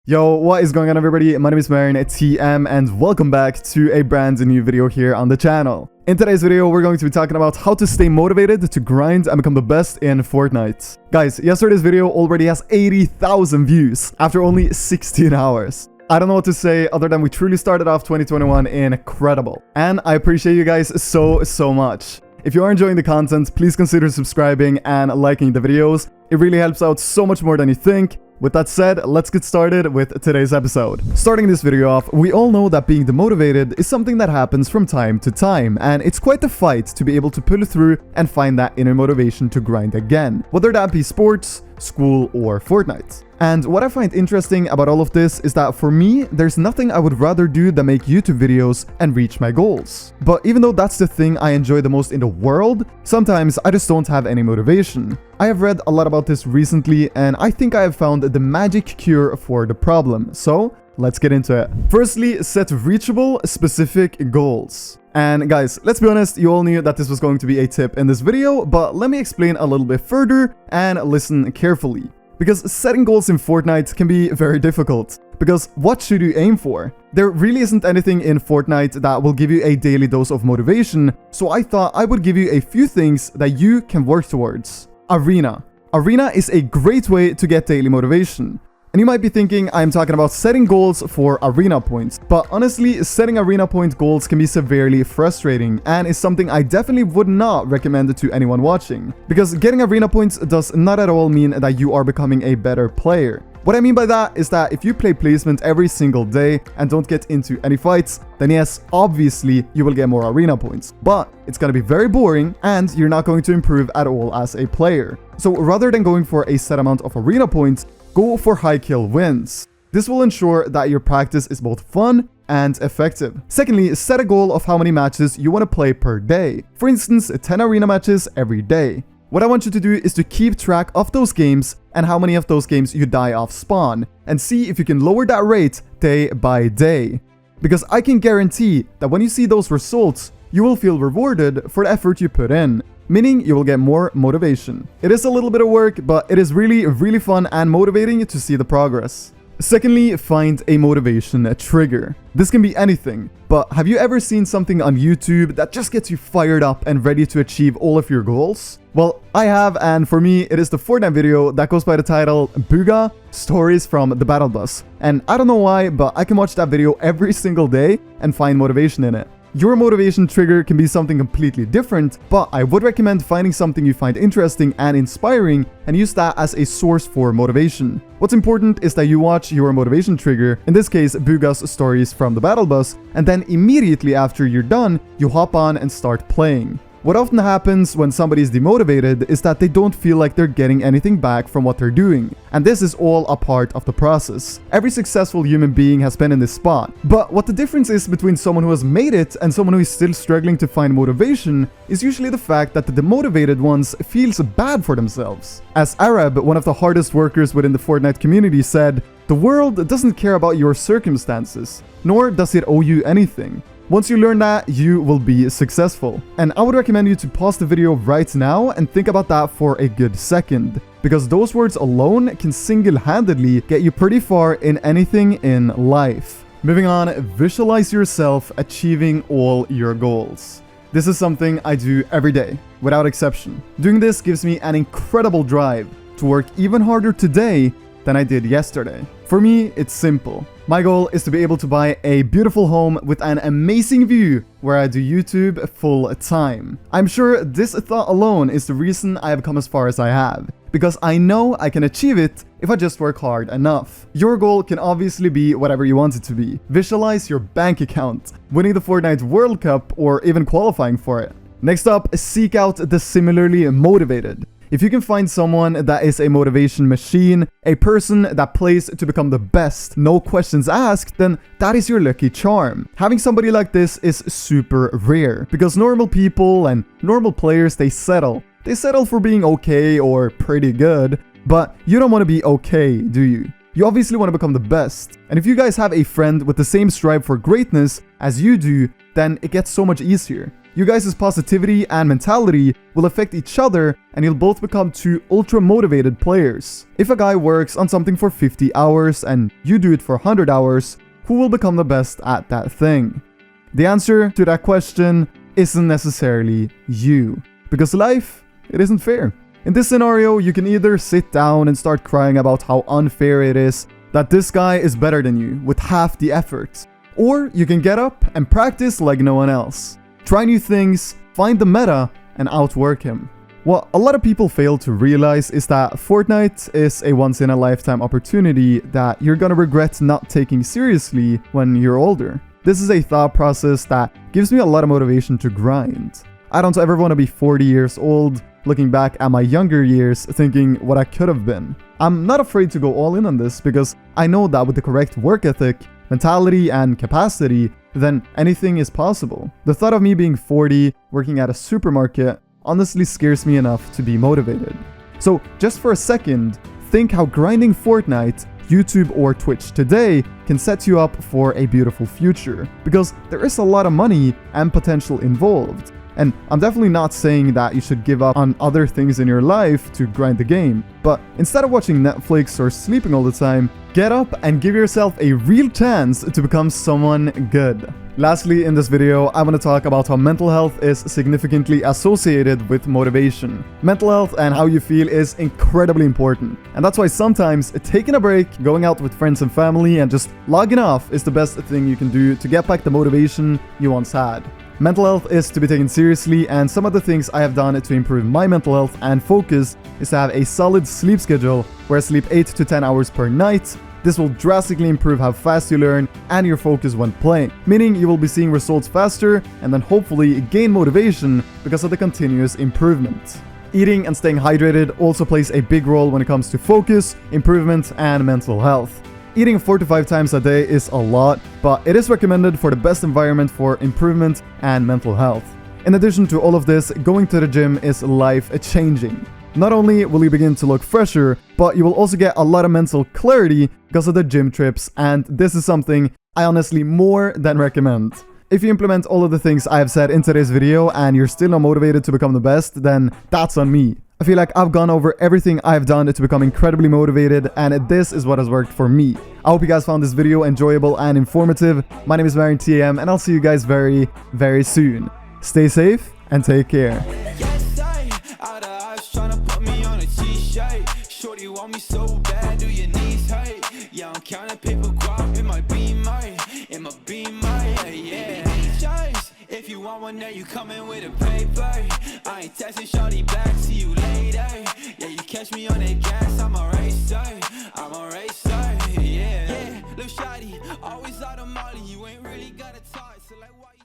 Yo, what is going on everybody? My name is M1K3 and welcome back to a brand new video here on the channel. In today's video, we're going to be talking about how to stay motivated to grind and become the best in Fortnite. Guys, yesterday's video already has 80,000 views after only 16 hours. I don't know what to say other than we truly started off 2021 incredible. And I appreciate you guys so much. If you are enjoying the content, please consider subscribing and liking the videos. It really helps out so much more than you think. With that said, let's get started with today's episode. Starting this video off, we all know that being demotivated is something that happens from time to time, and it's quite the fight to be able to pull through and find that inner motivation to grind again, whether that be sports, school, or Fortnite. And what I find interesting about all of this is that for me, there's nothing I would rather do than make YouTube videos and reach my goals. But even though that's the thing I enjoy the most in the world, sometimes I just don't have any motivation. I have read a lot about this recently, and I think I have found the magic cure for the problem. So let's get into it. Firstly, set reachable, specific goals. And guys, let's be honest, you all knew that this was going to be a tip in this video, but let me explain a little bit further and listen carefully. Because setting goals in Fortnite can be very difficult. Because what should you aim for? There really isn't anything in Fortnite that will give you a daily dose of motivation, so I thought I would give you a few things that you can work towards. Arena. Arena is a great way to get daily motivation. And you might be thinking I'm talking about setting goals for arena points, but honestly, setting arena point goals can be severely frustrating and is something I definitely would not recommend to anyone watching. Because getting arena points does not at all mean that you are becoming a better player. What I mean by that is that if you play placement every single day and don't get into any fights, then yes, obviously you will get more arena points. But it's gonna be very boring and you're not going to improve at all as a player. So rather than going for a set amount of arena points, go for high kill wins. This will ensure that your practice is both fun and effective. Secondly, set a goal of how many matches you want to play per day. For instance, 10 arena matches every day. What I want you to do is to keep track of those games and how many of those games you die off spawn, and see if you can lower that rate day by day. Because I can guarantee that when you see those results, you will feel rewarded for the effort you put in, meaning you will get more motivation. It is a little bit of work, but it is really fun and motivating to see the progress. Secondly, find a motivation trigger. This can be anything, but have you ever seen something on YouTube that just gets you fired up and ready to achieve all of your goals? Well, I have, and for me, it is the Fortnite video that goes by the title Booga Stories from the Battle Bus. And I don't know why, but I can watch that video every single day and find motivation in it. Your motivation trigger can be something completely different, but I would recommend finding something you find interesting and inspiring and use that as a source for motivation. What's important is that you watch your motivation trigger, in this case Booga's Stories from the Battle Bus, and then immediately after you're done, you hop on and start playing. What often happens when somebody is demotivated is that they don't feel like they're getting anything back from what they're doing. And this is all a part of the process. Every successful human being has been in this spot. But what the difference is between someone who has made it and someone who is still struggling to find motivation is usually the fact that the demotivated ones feels bad for themselves. As Arab, one of the hardest workers within the Fortnite community, said, "The world doesn't care about your circumstances, nor does it owe you anything. Once you learn that, you will be successful." And I would recommend you to pause the video right now and think about that for a good second, because those words alone can single-handedly get you pretty far in anything in life. Moving on, visualize yourself achieving all your goals. This is something I do every day, without exception. Doing this gives me an incredible drive to work even harder today than I did yesterday. For me, it's simple. My goal is to be able to buy a beautiful home with an amazing view where I do YouTube full time. I'm sure this thought alone is the reason I have come as far as I have, because I know I can achieve it if I just work hard enough. Your goal can obviously be whatever you want it to be. Visualize your bank account, winning the Fortnite World Cup, or even qualifying for it. Next up, seek out the similarly motivated. If you can find someone that is a motivation machine, a person that plays to become the best, no questions asked, then that is your lucky charm. Having somebody like this is super rare, because normal people and normal players, they settle. They settle for being okay or pretty good, but you don't want to be okay, do you? You obviously want to become the best. And if you guys have a friend with the same strive for greatness as you do, then it gets so much easier. You guys' positivity and mentality will affect each other, and you'll both become two ultra-motivated players. If a guy works on something for 50 hours and you do it for 100 hours, who will become the best at that thing? The answer to that question isn't necessarily you. Because life, it isn't fair. In this scenario, you can either sit down and start crying about how unfair it is that this guy is better than you with half the effort. Or you can get up and practice like no one else. Try new things, find the meta, and outwork him. What a lot of people fail to realize is that Fortnite is a once-in-a-lifetime opportunity that you're gonna regret not taking seriously when you're older. This is a thought process that gives me a lot of motivation to grind. I don't ever want to be 40 years old, looking back at my younger years, thinking what I could have been. I'm not afraid to go all in on this because I know that with the correct work ethic, mentality, and capacity, then anything is possible. The thought of me being 40, working at a supermarket, honestly scares me enough to be motivated. So just for a second, think how grinding Fortnite, YouTube, or Twitch today can set you up for a beautiful future, because there is a lot of money and potential involved. And I'm definitely not saying that you should give up on other things in your life to grind the game, but instead of watching Netflix or sleeping all the time, get up and give yourself a real chance to become someone good. Lastly, in this video, I want to talk about how mental health is significantly associated with motivation. Mental health and how you feel is incredibly important, and that's why sometimes taking a break, going out with friends and family, and just logging off is the best thing you can do to get back the motivation you once had. Mental health is to be taken seriously, and some of the things I have done to improve my mental health and focus is to have a solid sleep schedule where I sleep 8 to 10 hours per night. This will drastically improve how fast you learn and your focus when playing, meaning you will be seeing results faster and then hopefully gain motivation because of the continuous improvement. Eating and staying hydrated also plays a big role when it comes to focus, improvement, and mental health. Eating 4 to 5 times a day is a lot, but it is recommended for the best environment for improvement and mental health. In addition to all of this, going to the gym is life-changing. Not only will you begin to look fresher, but you will also get a lot of mental clarity because of the gym trips, and this is something I honestly more than recommend. If you implement all of the things I have said in today's video and you're still not motivated to become the best, then that's on me. I feel like I've gone over everything I've done to become incredibly motivated, and this is what has worked for me. I hope you guys found this video enjoyable and informative. My name is M1K3 and I'll see you guys very, very soon. Stay safe and take care. Shorty want me so bad, do your knees hurt? Yeah, I'm counting paper guap in my beamer, yeah. If you want one, then you coming with a paper. I ain't texting shorty back, see you later. Yeah, you catch me on that gas, I'm a racer, yeah. Little shawty, always out of Molly, you ain't really got a talk, so like why you